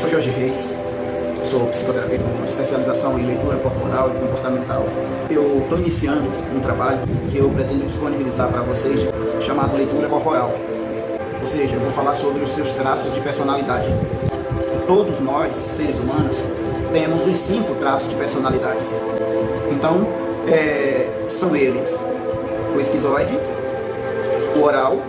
sou Jorge Reis, sou psicoterapeuta com especialização em leitura corporal e comportamental. Eu estou iniciando um trabalho que eu pretendo disponibilizar para vocês, chamado Leitura Corporal. Ou seja, eu vou falar sobre os seus traços de personalidade. Todos nós, seres humanos, temos os 5 traços de personalidades. Então, são eles: o esquizoide, o oral,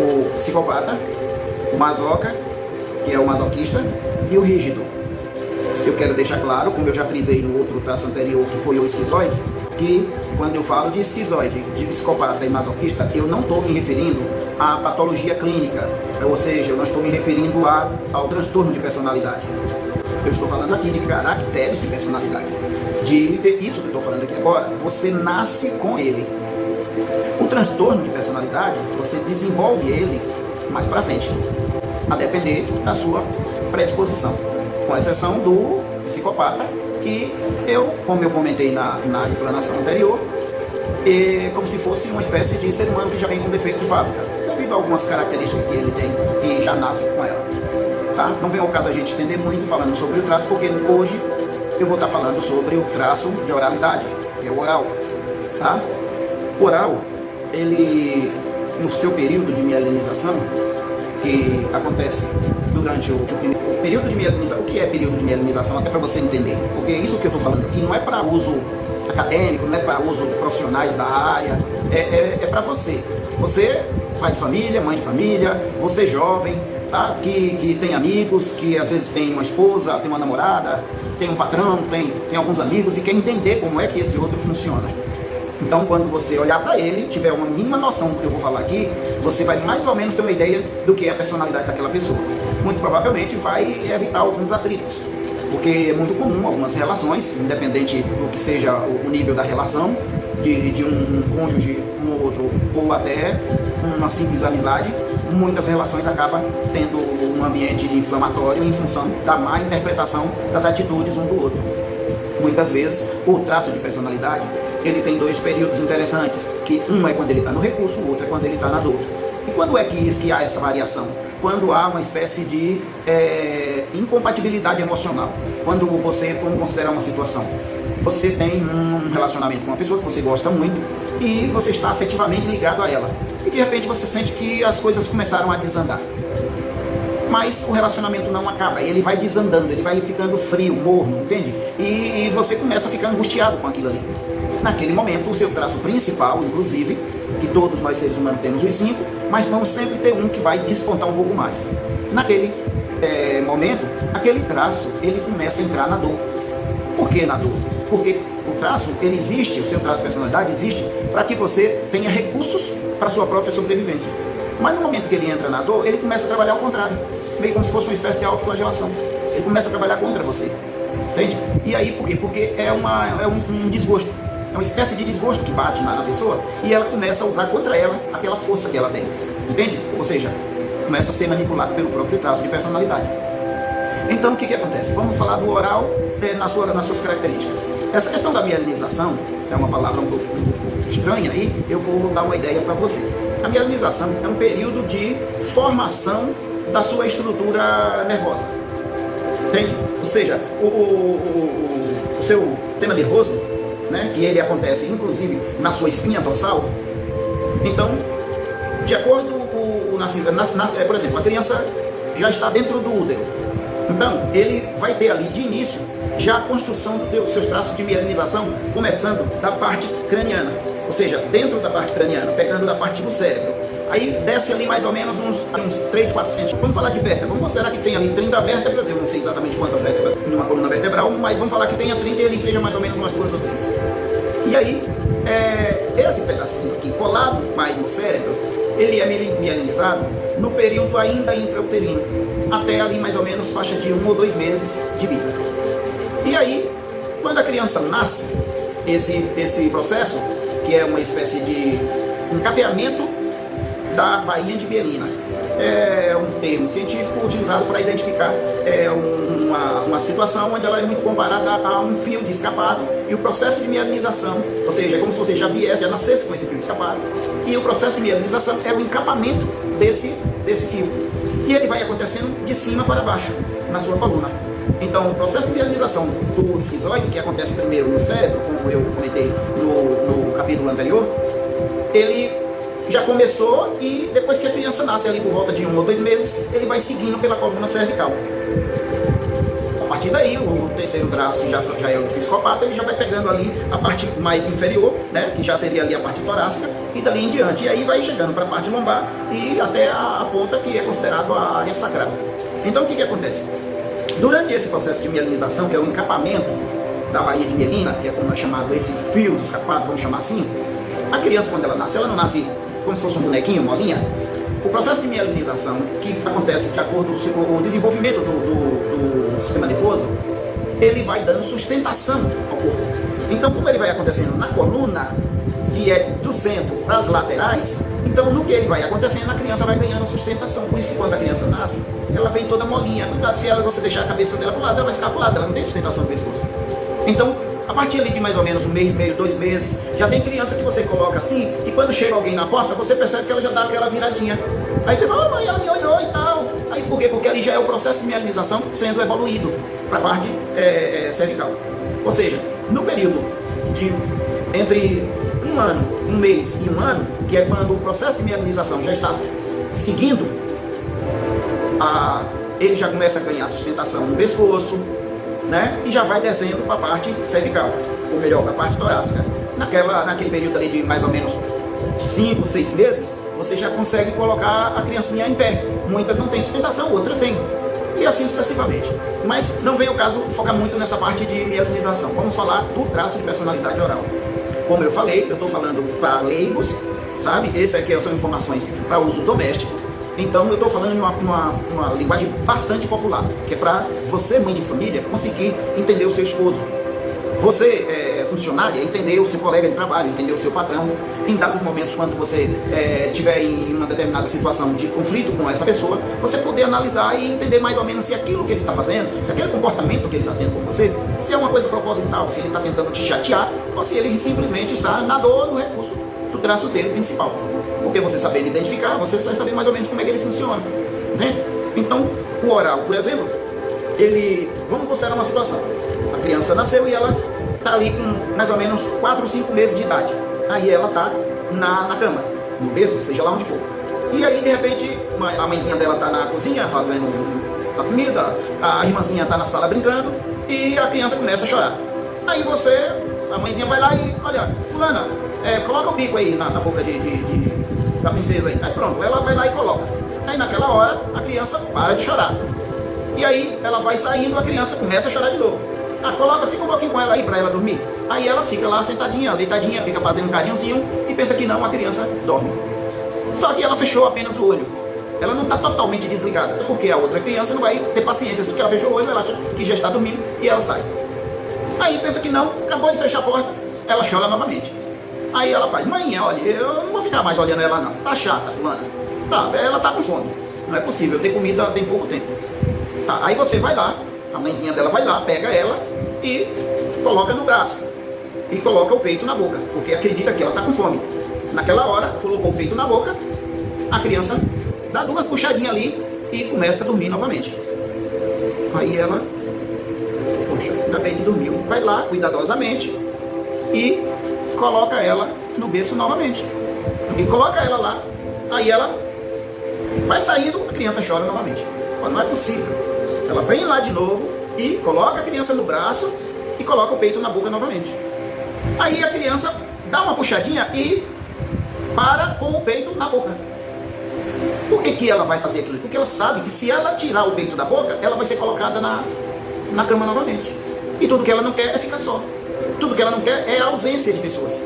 o psicopata, o masoca, que é o masoquista, e o rígido. Eu quero deixar claro, como eu já frisei no outro traço anterior, que foi o esquizoide, que quando eu falo de esquizoide, de psicopata e masoquista, eu não estou me referindo à patologia clínica, ou seja, eu não estou me referindo ao transtorno de personalidade. Eu estou falando aqui de caracteres de personalidade. Isso que eu estou falando aqui agora, você nasce com ele. O transtorno de personalidade, você desenvolve ele mais para frente, a depender da sua predisposição. Com exceção do psicopata, que como eu comentei na explanação anterior, é como se fosse uma espécie de ser humano que já vem com defeito de fábrica, devido a algumas características que ele tem, que já nasce com ela. Tá? Não vem ao caso a gente estender muito falando sobre o traço, porque hoje eu vou estar falando sobre o traço de oralidade, que é o oral. Tá? O oral, ele, no seu período de mielinização, que acontece durante o período de mielinização. O que é período de mielinização? Até para você entender, porque isso que eu estou falando aqui não é para uso acadêmico, não é para uso de profissionais da área, é para você. Você, pai de família, mãe de família, você jovem, tá? que tem amigos, que às vezes tem uma esposa, tem uma namorada, tem um patrão, tem alguns amigos e quer entender como é que esse outro funciona. Então, quando você olhar para ele, tiver uma mínima noção do que eu vou falar aqui, você vai mais ou menos ter uma ideia do que é a personalidade daquela pessoa. Muito provavelmente vai evitar alguns atritos, porque é muito comum algumas relações, independente do que seja o nível da relação, de um cônjuge com o outro, ou até uma simples amizade, muitas relações acabam tendo um ambiente inflamatório em função da má interpretação das atitudes um do outro. Muitas vezes, o traço de personalidade, ele tem 2 períodos interessantes, que um é quando ele está no recurso, o outro é quando ele está na dor. E quando é que há essa variação? Quando há uma espécie de incompatibilidade emocional. Quando você, vamos considerar uma situação, você tem um relacionamento com uma pessoa que você gosta muito e você está afetivamente ligado a ela. E de repente você sente que as coisas começaram a desandar. Mas o relacionamento não acaba, ele vai desandando, ele vai ficando frio, morno, entende? E você começa a ficar angustiado com aquilo ali. Naquele momento, o seu traço principal, inclusive, que todos nós seres humanos temos os 5, mas vamos sempre ter um que vai despontar um pouco mais. Naquele momento, aquele traço, ele começa a entrar na dor. Por que na dor? Porque o traço, ele existe, o seu traço de personalidade existe para que você tenha recursos para a sua própria sobrevivência. Mas no momento que ele entra na dor, ele começa a trabalhar ao contrário, meio como se fosse uma espécie de autoflagelação. Ele começa a trabalhar contra você, entende? E aí, por quê? Porque é um desgosto, é uma espécie de desgosto que bate na pessoa e ela começa a usar contra ela aquela força que ela tem, entende? Ou seja, começa a ser manipulado pelo próprio traço de personalidade. Então, o que acontece? Vamos falar do oral nas suas características. Essa questão da mielinização é uma palavra um pouco estranha aí, eu vou dar uma ideia para você. A mielinização é um período de formação da sua estrutura nervosa, entende? Ou seja, o seu sistema nervoso, né, que ele acontece inclusive na sua espinha dorsal. Então, de acordo com o nascimento, por exemplo, a criança já está dentro do útero, então ele vai ter ali de início já a construção dos seus traços de mielinização, começando da parte craniana, ou seja, dentro da parte craniana, pegando da parte do cérebro. Aí desce ali mais ou menos uns 3, 4 centímetros. Vamos falar de vértebra, vamos considerar que tem ali 30 vértebras, eu não sei exatamente quantas vértebras numa coluna vertebral, mas vamos falar que tenha 30 e ele seja mais ou menos umas 2 ou 3. E aí, esse pedacinho aqui colado mais no cérebro, ele é mielinizado no período ainda intrauterino, até ali mais ou menos faixa de 1 ou 2 meses de vida. E aí, quando a criança nasce, esse processo, que é uma espécie de encapeamento da bainha de mielina, é um termo científico utilizado para identificar uma situação onde ela é muito comparada a um fio de escapado, e o processo de mielinização, ou seja, é como se você já nascesse com esse fio de escapado, e o processo de mielinização é o encapamento desse fio. E ele vai acontecendo de cima para baixo, na sua coluna. Então, o processo de mielinização do esquizoide, que acontece primeiro no cérebro, como eu comentei no capítulo anterior, ele já começou e depois que a criança nasce ali por volta de 1 ou 2 meses, ele vai seguindo pela coluna cervical. A partir daí, o terceiro braço, que já é o psicopata, ele já vai pegando ali a parte mais inferior, né, que já seria ali a parte torácica, e dali em diante. E aí vai chegando para a parte lombar e até a ponta, que é considerado a área sacral. Então, o que acontece? Durante esse processo de mielinização, que é o encapamento da baía de mielina, que é como é chamado esse fio de escapado, vamos chamar assim, a criança, quando ela não nasce como se fosse um bonequinho, molinha. O processo de mielinização, que acontece de acordo com o desenvolvimento do sistema nervoso, ele vai dando sustentação ao corpo. Então, como ele vai acontecendo na coluna, que é do centro para as laterais, então no que ele vai acontecendo, a criança vai ganhando sustentação. Por isso que quando a criança nasce, ela vem toda molinha. Cuidado, se você deixar a cabeça dela para o lado, ela vai ficar para o lado, ela não tem sustentação no pescoço. Então, a partir ali de mais ou menos 1 mês, meio, 2 meses, já tem criança que você coloca assim, e quando chega alguém na porta, você percebe que ela já dá aquela viradinha. Aí você fala, mãe, ela me olhou e tal. Aí por quê? Porque ali já é o processo de mielinização sendo evoluído para a parte cervical. Ou seja, no período de entre 1 ano, 1 mês e 1 ano, que é quando o processo de mielinização já está seguindo, ele já começa a ganhar sustentação no pescoço, né? E já vai descendo para a parte cervical, ou melhor, para a parte torácica. Naquele período ali de mais ou menos 5, 6 meses, você já consegue colocar a criancinha em pé. Muitas não têm sustentação, outras têm. E assim sucessivamente. Mas não vem o caso focar muito nessa parte de mielinização. Vamos falar do traço de personalidade oral. Como eu falei, eu estou falando para leigos, sabe? Essas aqui são informações para uso doméstico. Então eu estou falando em uma linguagem bastante popular, que é para você, mãe de família, conseguir entender o seu esposo. Você, funcionária, entender o seu colega de trabalho, entender o seu patrão. Em dados momentos, quando você estiver em uma determinada situação de conflito com essa pessoa, você poder analisar e entender mais ou menos se aquilo que ele está fazendo, se aquele comportamento que ele está tendo com você, se é uma coisa proposital, se ele está tentando te chatear, ou se ele simplesmente está na dor do recurso do traço dele principal. Porque você sabendo identificar, você vai saber mais ou menos como é que ele funciona. Entende? Então, o oral, por exemplo, vamos considerar uma situação. A criança nasceu e ela está ali com mais ou menos 4 ou 5 meses de idade. Aí ela está na cama, no berço, seja lá onde for. E aí, de repente, a mãezinha dela está na cozinha fazendo a comida, a irmãzinha está na sala brincando e a criança começa a chorar. Aí a mãezinha vai lá e, olha, fulana, coloca o bico aí na boca da princesa aí. Aí pronto, ela vai lá e coloca. Aí naquela hora, a criança para de chorar. E aí ela vai saindo, a criança começa a chorar de novo. Fica um pouquinho com ela aí para ela dormir. Aí ela fica lá sentadinha, deitadinha, fica fazendo um carinhozinho e pensa que não, a criança dorme. Só que ela fechou apenas o olho. Ela não está totalmente desligada, porque a outra criança não vai ter paciência. Assim que ela fechou o olho, ela acha que já está dormindo e ela sai. Aí pensa que não, acabou de fechar a porta, ela chora novamente. Aí ela faz, mãe, olha, eu não vou ficar mais olhando ela não, tá chata, fulana. Tá, ela tá com fome, não é possível, tem comida tem pouco tempo. Tá, aí você vai lá, a mãezinha dela vai lá, pega ela e coloca no braço. E coloca o peito na boca, porque acredita que ela tá com fome. Naquela hora, colocou o peito na boca, a criança dá 2 puxadinhas ali e começa a dormir novamente. Aí ela, poxa, ainda bem que dormiu, vai lá cuidadosamente e coloca ela no berço novamente. E coloca ela lá, aí ela vai saindo, a criança chora novamente. Mas não é possível. Ela vem lá de novo e coloca a criança no braço e coloca o peito na boca novamente. Aí a criança dá uma puxadinha e para com o peito na boca. Por que ela vai fazer aquilo? Porque ela sabe que se ela tirar o peito da boca, ela vai ser colocada na cama novamente. E tudo que ela não quer é ficar só. Tudo que ela não quer é a ausência de pessoas.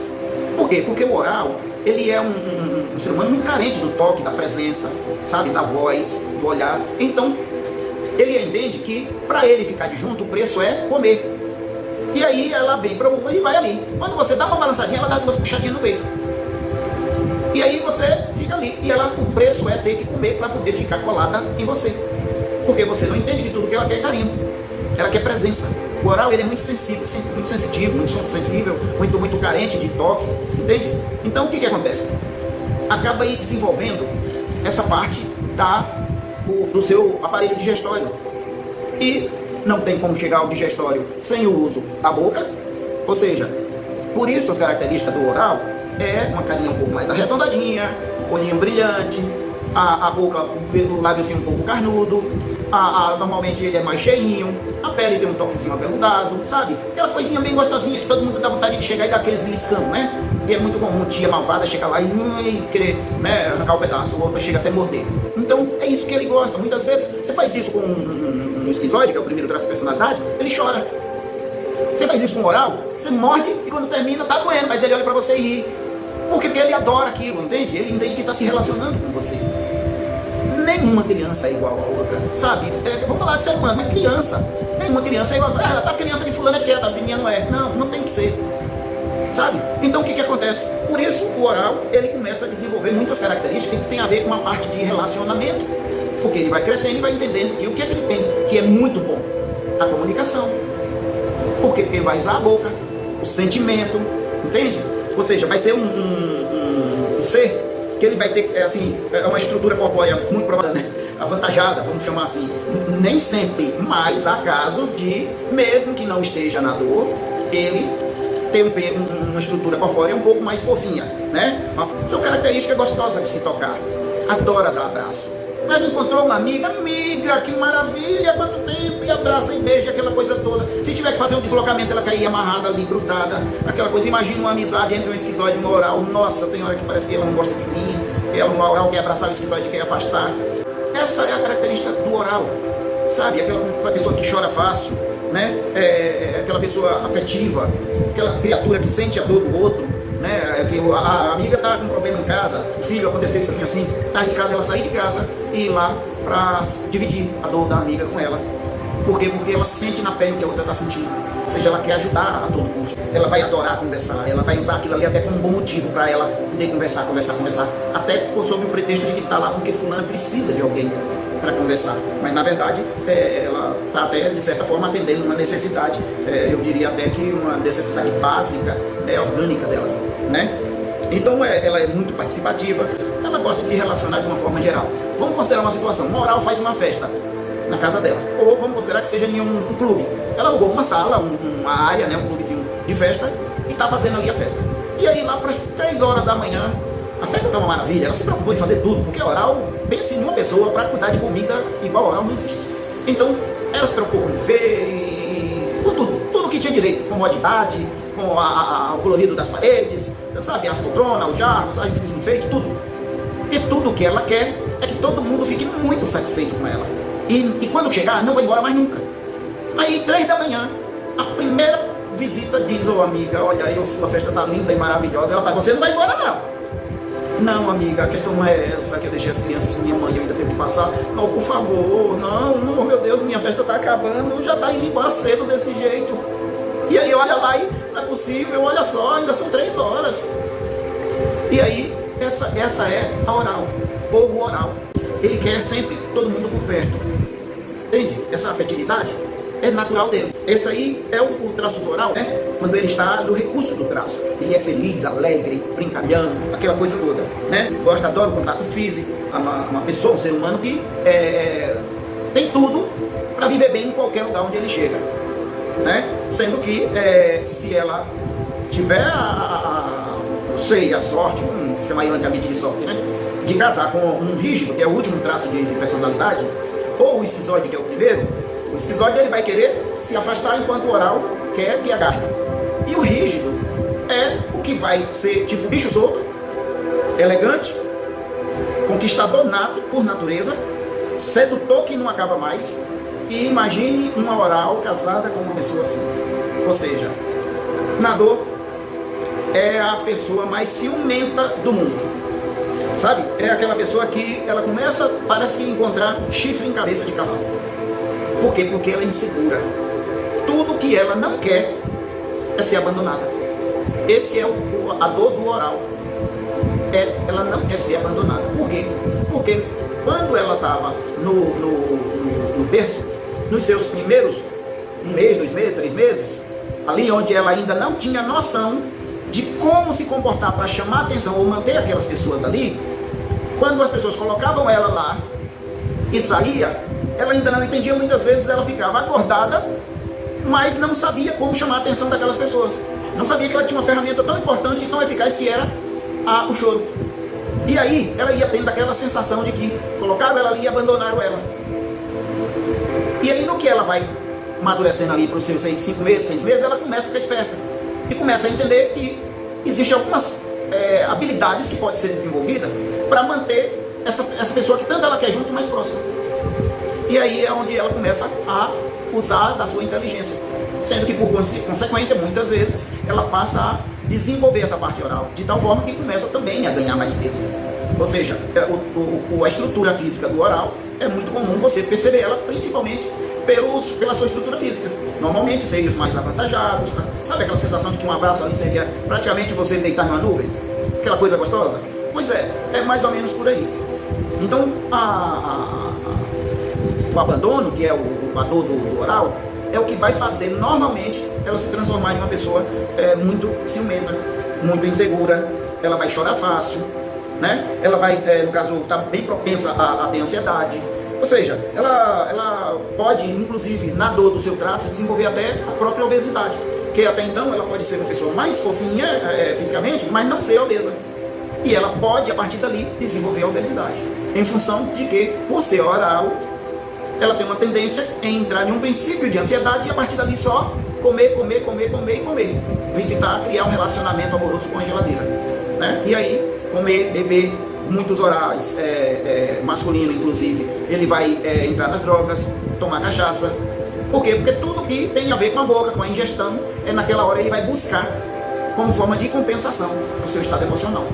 Por quê? Porque o oral, ele é um ser humano muito carente do toque, da presença, sabe? Da voz, do olhar. Então, ele entende que para ele ficar de junto, o preço é comer. E aí ela vem para o e vai ali. Quando você dá uma balançadinha, ela dá 2 puxadinhas no peito. E aí você fica ali. E o preço é ter que comer para poder ficar colada em você. Porque você não entende que tudo que ela quer é carinho. Ela quer presença. O oral, ele é muito sensível, muito sensitivo, muito sensível, muito carente de toque, entende? Então, o que acontece? Acaba aí desenvolvendo essa parte do seu aparelho digestório. E não tem como chegar ao digestório sem o uso da boca, ou seja, por isso as características do oral é uma carinha um pouco mais arredondadinha, olhinho brilhante, a boca, o lábiozinho um pouco carnudo, normalmente ele é mais cheinho, a pele tem um toquezinho aveludado, sabe? Aquela coisinha bem gostosinha, que todo mundo dá vontade de chegar e dar aqueles beliscão, né? E é muito comum tia malvada chegar lá e querer, né, arrancar o pedaço, ou chega até morder. Então é isso que ele gosta. Muitas vezes você faz isso com um esquizoide, que é o primeiro traço de personalidade, ele chora. Você faz isso com oral, você morde e quando termina tá doendo, mas ele olha pra você e ri. Porque ele adora aquilo, entende? Ele entende que está se relacionando com você. Nenhuma criança é igual a outra, sabe? Vou falar de ser humano, mas criança. Nenhuma criança é igual a a criança de fulano é quieta, a minha não é. Não, não tem que ser. Sabe? Então o que acontece? Por isso o oral, ele começa a desenvolver muitas características que tem a ver com a parte de relacionamento. Porque ele vai crescendo e vai entendendo que o que ele tem, que é muito bom, a comunicação. Porque ele vai usar a boca, o sentimento, entende? Ou seja, vai ser um ser que ele vai ter, assim, uma estrutura corpórea muito provavelmente, né, avantajada, vamos chamar assim. Nem sempre, mas há casos de, mesmo que não esteja na dor, ele tem uma estrutura corpórea um pouco mais fofinha, né? São características gostosas de se tocar. Adora dar abraço. Ela encontrou uma amiga, que maravilha, quanto tempo, e abraça e beija, aquela coisa toda. Se tiver que fazer um deslocamento, ela cair amarrada ali, grudada, aquela coisa. Imagina uma amizade entre um esquizoide e um oral. Nossa, tem hora que parece que ela não gosta de mim, ela, um oral quer abraçar, o esquizoide quer afastar. Essa é a característica do oral, sabe? Aquela pessoa que chora fácil, né? Aquela pessoa afetiva, aquela criatura que sente a dor do outro, né? Que a amiga está com um problema em casa, o filho acontecesse assim, está arriscado ela sair de casa e ir lá para dividir a dor da amiga com ela. Por quê? Porque ela sente na pele o que a outra está sentindo. Ou seja, ela quer ajudar a todo custo. Ela vai adorar conversar, ela vai usar aquilo ali até como um bom motivo para ela poder conversar. Até sob o pretexto de que está lá porque fulano precisa de alguém para conversar. Mas na verdade, ela está até de certa forma atendendo uma necessidade, eu diria até que uma necessidade básica, orgânica dela, né? Então ela é muito participativa, ela gosta de se relacionar de uma forma geral. Vamos considerar uma situação, uma oral faz uma festa na casa dela, ou vamos considerar que seja em um clube. Ela alugou uma sala, uma área, né, um clubezinho de festa, e está fazendo ali a festa. E aí lá para as 3 horas da manhã, a festa está uma maravilha, ela se preocupou de fazer tudo, porque oral, pense numa pessoa para cuidar de comida igual oral não existe. Então ela se preocupou com buffet, com tudo que tinha direito, com comodidade, com o colorido das paredes, sabe, as poltronas, os jarros, os enfeites, tudo. E tudo que ela quer é que todo mundo fique muito satisfeito com ela. E quando chegar, não vai embora mais nunca. Aí, 3 da manhã, a primeira visita diz, ô amiga, olha aí, sua festa tá linda e maravilhosa. Ela fala, você não vai embora não. Não, amiga, a questão não é essa, que eu deixei as crianças com minha mãe, eu ainda tenho que passar. Não, por favor, não, meu Deus, minha festa tá acabando, já tá indo embora cedo desse jeito. E aí olha lá e não é possível, olha só, ainda são 3 horas. E aí, essa é a oral, ou o oral. Ele quer sempre todo mundo por perto. Entende? Essa afetividade é natural dele. Esse aí é o traço do oral, né? Quando ele está no recurso do traço. Ele é feliz, alegre, brincalhão, aquela coisa toda, né? Gosta, adora o contato físico. Uma pessoa, um ser humano que tem tudo para viver bem em qualquer lugar onde ele chega, né? Sendo que se ela tiver a sorte, vamos chamar ironicamente de sorte, né? De casar com um rígido, que é o último traço de personalidade, ou o esquizoide, que é o primeiro, o esquizoide ele vai querer se afastar enquanto o oral quer que agarre. E o rígido é o que vai ser tipo bicho solto, elegante, conquistador nato por natureza, sedutor que não acaba mais. E imagine uma oral casada com uma pessoa assim. Ou seja, na dor é a pessoa mais ciumenta do mundo. Sabe? É aquela pessoa que ela começa, parece encontrar chifre em cabeça de cavalo. Por quê? Porque ela é insegura. Tudo que ela não quer é ser abandonada. Esse é a dor do oral. Ela não quer ser abandonada. Por quê? Porque quando ela estava no berço, nos seus primeiros 1 mês, 2 meses, 3 meses, ali onde ela ainda não tinha noção de como se comportar para chamar a atenção ou manter aquelas pessoas ali, quando as pessoas colocavam ela lá, e saía, ela ainda não entendia, muitas vezes ela ficava acordada, mas não sabia como chamar a atenção daquelas pessoas. Não sabia que ela tinha uma ferramenta tão importante e tão eficaz que era o choro. E aí ela ia tendo aquela sensação de que colocaram ela ali e abandonaram ela. E aí no que ela vai amadurecendo ali para os seus 5 meses, 6 meses, ela começa a ficar esperta. E começa a entender que existem algumas habilidades que podem ser desenvolvidas para manter essa pessoa que tanto ela quer junto mais próxima. E aí é onde ela começa a usar da sua inteligência. Sendo que por consequência, muitas vezes, ela passa a desenvolver essa parte oral, de tal forma que começa também a ganhar mais peso. Ou seja, a estrutura física do oral é muito comum você perceber ela, principalmente pela sua estrutura física. Normalmente, seios mais avantajados, tá? Sabe aquela sensação de que um abraço ali seria praticamente você deitar numa nuvem? Aquela coisa gostosa? Pois é mais ou menos por aí. Então, o abandono, que é a dor do oral, é o que vai fazer, normalmente, ela se transformar em uma pessoa muito ciumenta, muito insegura, ela vai chorar fácil, né? Ela vai, no caso, estar bem propensa a ter ansiedade. Ou seja, ela pode, inclusive, na dor do seu traço, desenvolver até a própria obesidade. Porque até então ela pode ser uma pessoa mais fofinha fisicamente, mas não ser obesa. E ela pode, a partir dali, desenvolver a obesidade. Em função de que, por ser oral, ela tem uma tendência em entrar em um princípio de ansiedade e a partir dali só comer. Visitar, criar um relacionamento amoroso com a geladeira. Né? E aí, comer, beber, muitos orais, masculino inclusive, ele vai entrar nas drogas, tomar cachaça. Por quê? Porque tudo que tem a ver com a boca, com a ingestão, naquela hora ele vai buscar como forma de compensação do seu estado emocional.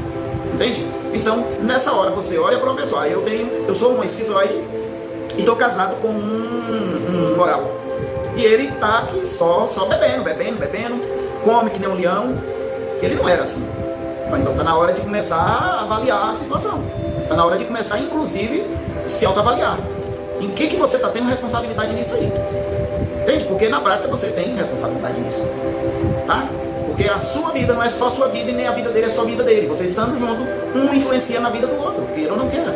Entende? Então, nessa hora você olha para uma pessoa, eu sou um esquizoide e estou casado com um oral. E ele está aqui só bebendo, come que nem um leão. Ele não era assim. Então está na hora de começar a avaliar a situação. Está na hora de começar, inclusive, se autoavaliar. Em que você está tendo responsabilidade nisso aí? Entende? Porque na prática você tem responsabilidade nisso. Tá? Porque a sua vida não é só sua vida e nem a vida dele é só a vida dele. Vocês estando junto, um influencia na vida do outro, queira ou não queira.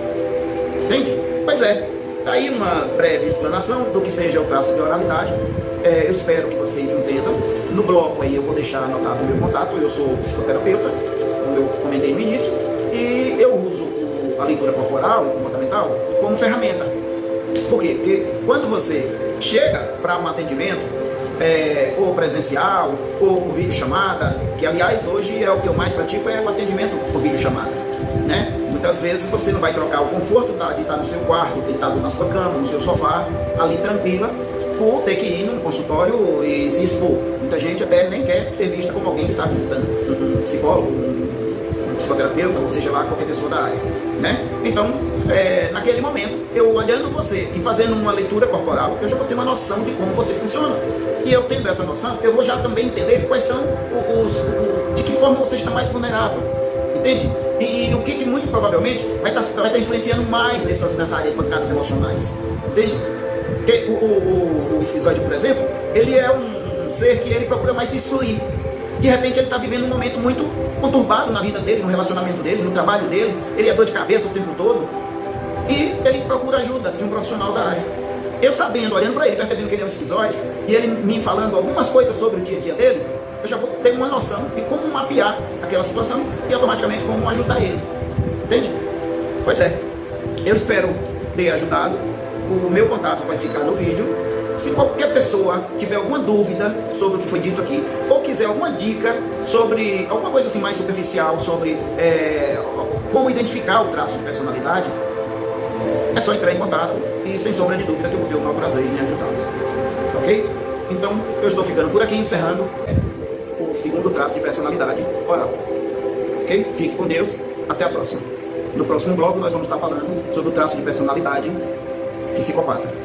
Entende? Pois é. Tá aí uma breve explanação do que seja o traço de oralidade. Eu espero que vocês entendam. No bloco aí eu vou deixar anotado o meu contato. Eu sou psicoterapeuta, como eu comentei no início, e eu uso a leitura corporal e comportamental como ferramenta. Por quê? Porque quando você chega para um atendimento, ou presencial, ou por videochamada, que aliás hoje é o que eu mais pratico, é o atendimento por videochamada, né? Muitas vezes você não vai trocar o conforto de estar no seu quarto, deitado na sua cama, no seu sofá, ali tranquila, por ter que ir no consultório e se expor. Muita gente até nem quer ser vista como alguém que está visitando um psicólogo, um psicoterapeuta, ou seja lá, qualquer pessoa da área, né? Então, naquele momento, eu olhando você e fazendo uma leitura corporal, eu já vou ter uma noção de como você funciona. E eu tendo essa noção, eu vou já também entender quais são de que forma você está mais vulnerável. Entende? E o que muito provavelmente vai estar influenciando mais nessa área de pancadas emocionais. Entende? Porque o esquizoide, por exemplo, ele é um ser que ele procura mais se excluir. De repente ele está vivendo um momento muito conturbado na vida dele, no relacionamento dele, no trabalho dele, ele é dor de cabeça o tempo todo, e ele procura ajuda de um profissional da área. Eu sabendo, olhando para ele, percebendo que ele é um esquizoide, e ele me falando algumas coisas sobre o dia a dia dele, eu já vou ter uma noção de como mapear aquela situação e automaticamente como ajudar ele. Entende? Pois é, eu espero ter ajudado. O meu contato vai ficar no vídeo. Se qualquer pessoa tiver alguma dúvida sobre o que foi dito aqui, ou quiser alguma dica sobre alguma coisa assim mais superficial, sobre como identificar o traço de personalidade, é só entrar em contato e sem sombra de dúvida que eu vou ter o maior prazer em ajudá-los. Ok? Então, eu estou ficando por aqui, encerrando o segundo traço de personalidade oral. Ok? Fique com Deus. Até a próxima. No próximo bloco nós vamos estar falando sobre o traço de personalidade psicopata.